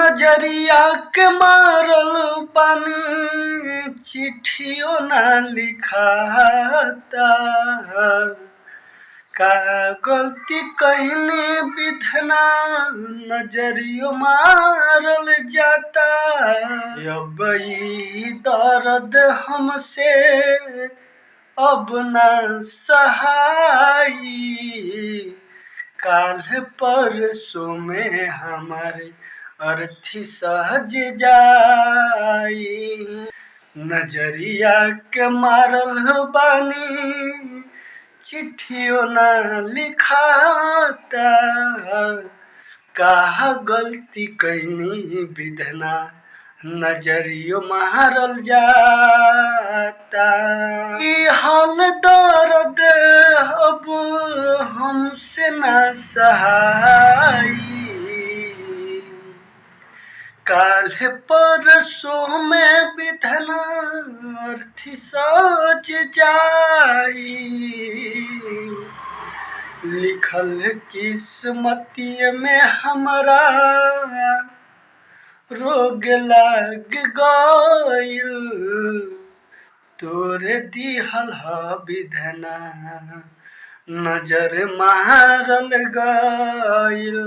नजरिया के मारल पानी चिट्ठियों ना लिखाता। का गलती कहने विधना नजरियो मारल जाता। अब ई दर्द हमसे अब न सहाई। काल परसों में हमारे अर्थी सहज जाई। नजरिया के मारल बानी चिट्ठियों न लिखाता। का गलती कैनी विधना नजरियो मारल जाता। ई हाल दर्द अब हमसे न सहाई। काल परसों में विधना अर्थी सज जाई। लिखल किस्मती में हमरा रोग लग गइल। तोरे दिहल ह विधना नजर मारल गइल।